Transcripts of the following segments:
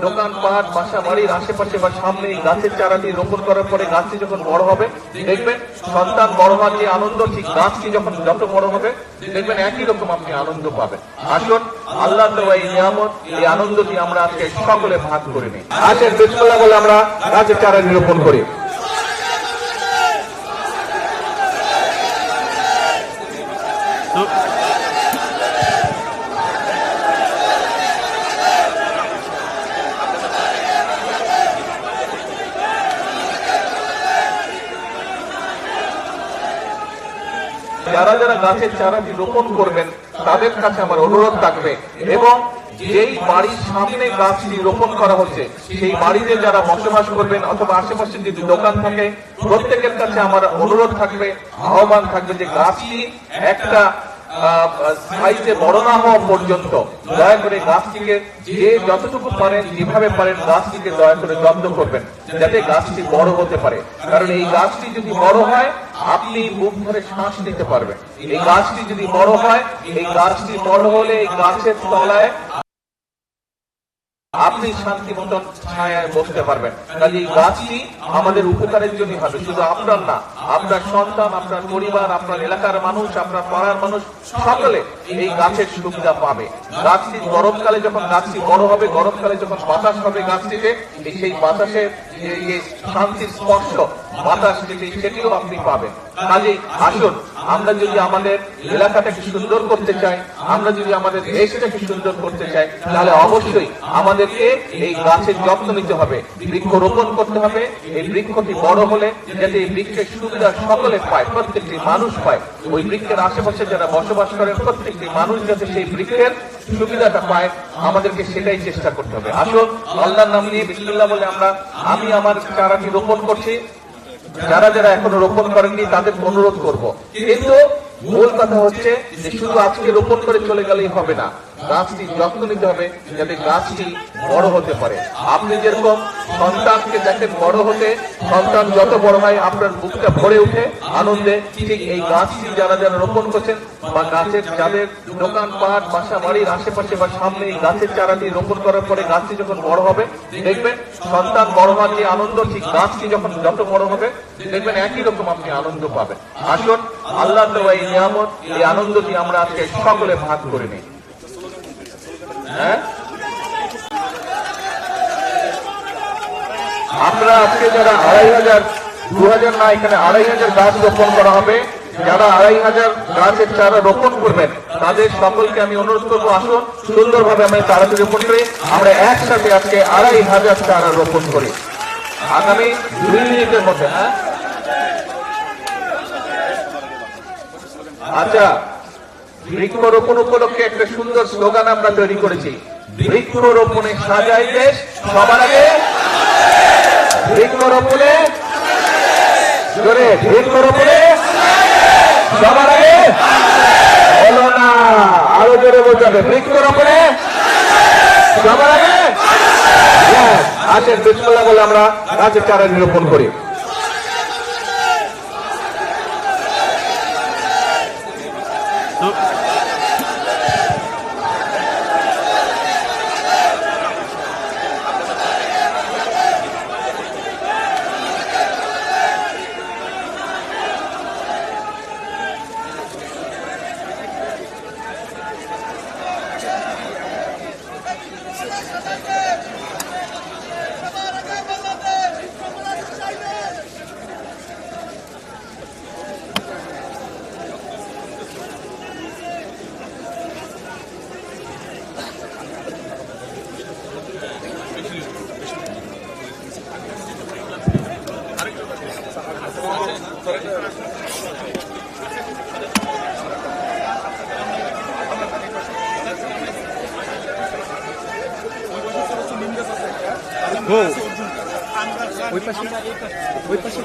দোকানপাট বাসা বাড়ির আশেপাশে বা সামনে এই গাছের চারাটি রোপণ করার পরে গাছটি যখন বড় হবে দেখবেন সন্তান বড় হওয়ার যে আনন্দ ঠিক গাছটি যখন যত বড় হবে দেখবেন একই রকম আপনি আনন্দ পাবেন। আসুন আল্লাহ দেওয়া এই নিয়ামত এই আনন্দটি আমরা আজকে সকলে ভাগ করে নিই। আসেন বিসমিল্লাহ বলে আমরা গাছের চারাটি রোপণ করি। যারা যারা গাছের চারাটি রোপণ করবেন তাদের কাছে আমার অনুরোধ থাকবে এবং যেই বাড়ির সামনে গাছটি রোপণ করা হচ্ছে সেই বাড়িতে যারা বসবাস করবেন অথবা আশেপাশে যদি দোকান থাকে প্রত্যেকের কাছে আমার অনুরোধ থাকবে আহ্বান থাকবে যে গাছটি একটা সাইজে বড় না হওয়া পর্যন্ত দয়া করে গাছটিকে যে যতটুকু পারেন যেভাবে পারেন গাছটিকে দয়া করে যত্ন করবেন যাতে গাছটি বড় হতে পারে। কারণ এই গাছটি যদি বড় হয় আপনি বুক ভরে শ্বাস নিতে পারবেন। এই গাছটি যদি বড় হয় এই গাছটি বড় হলে এই গাছের তলায় আপনি শান্তি মতন ছায়ায় বসতে পারবেন। কাজে এই গাছটি আমাদের উপকারের জন্য হবে, শুধু আপনার না, আপনার সন্তান, আপনার পরিবার, আপনার এলাকার মানুষ, আপনার পাড়ার মানুষ সকলে এই গাছের সুবিধা পাবে। গাছটি গরমকালে যখন গাছটি বড় হবে, গরমকালে যখন বাতাস হবে গাছটিতে সেই বাতাসে শান্তির স্পর্শ বাতাস সেটিও আপনি পাবেন। কাজেই আসুন আমরা যদি আমাদের এলাকাটাকে সুন্দর করতে চাই, আমরা যদি আমাদের দেশটাকে সুন্দর করতে চাই তাহলে অবশ্যই আমাদেরকে এই গাছের যত্ন নিতে হবে, বৃক্ষ রোপণ করতে হবে। এই বৃক্ষটি বড় হলে যাতে এই বৃক্ষের সুবিধা সকলে পায়, প্রত্যেকটি মানুষ পায়, ওই বৃক্ষের আশেপাশে যারা বসবাস করেন প্রত্যেকটি মানুষ যাতে সেই বৃক্ষের সুবিধাটা পায় আমাদেরকে সেটাই চেষ্টা করতে হবে। আসুন আল্লাহর নাম নিয়ে বিসমিল্লাহ বলে আমি আমার চারাটি রোপণ করছি। যারা যারা এখনো রোপণ করেননি তাদের অনুরোধ করব, কিন্তু মূল কথা হচ্ছে যে শুধু আজকে রোপণ করে চলে গেলেই হবে না, গাছটি যত্ন নিতে হবে যাতে গাছটি বড় হতে পারে। আপনি যেরকম সন্তানকে দেখেন বড় হতে, সন্তান যত বড় হয় আপনার বুকটা ভরে উঠে আনন্দে, ঠিক এই গাছটি যারা যারা রোপণ করছেন বা গাছের যাদের দোকানপাট বাসা বাড়ির আশেপাশে বা সামনে এই গাছের চারাটি রোপণ করার পরে গাছটি যখন বড় হবে দেখবেন সন্তান বড় হওয়ার যে আনন্দ ঠিক গাছটি যখন যত বড় হবে দেখবেন একই রকম আপনি আনন্দ পাবেন। আসুন আল্লাহ দেওয়া এই নিয়ামত এই আনন্দটি আমরা আজকে সকলে ভাগ করে নিই। আমরা আজকে যারা 2500 2000 না, এখানে 2500 গাছ রোপণ করা হবে। যারা 2500 গাছের চারা রোপণ করবেন তাদের সকলকে আমি অনুরোধ করবো আসুন সুন্দরভাবে আমরা চারাটি রোপণ করি। আমরা একসাথে আজকে 2500 চারা রোপণ করি আগামী 2 মিনিটের মধ্যে। আচ্ছা, বৃক্ষরোপণ উপলক্ষে একটা সুন্দর স্লোগান আমরা তৈরি করেছি, বৃক্ষরোপণে সাজাই দেশ সবার আগে, বৃক্ষরোপণে জোরে, বৃক্ষরোপণে সবার আগে হলো না, আরো জোরে বলতে হবে, বৃক্ষরোপণে সবার আগে। আসেন বিসমিল্লাহ বলে আমরা গাছের চারা রোপণ করি। ওই পাশে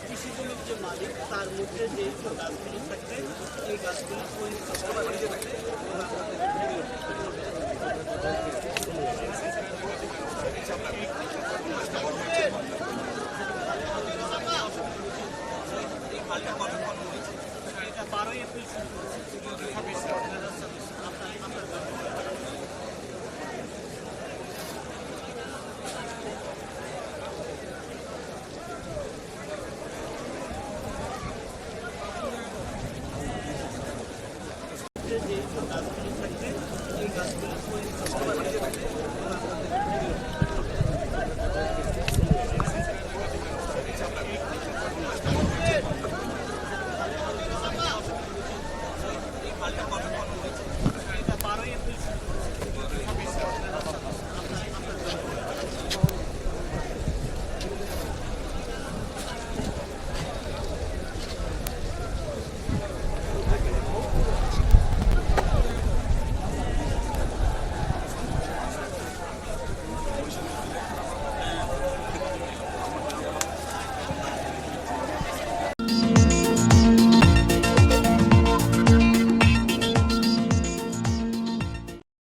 কৃষিজমির যে মালিক তার মধ্যে যে গাছগুলি থাকবে এই গাছগুলি পরিষ্কার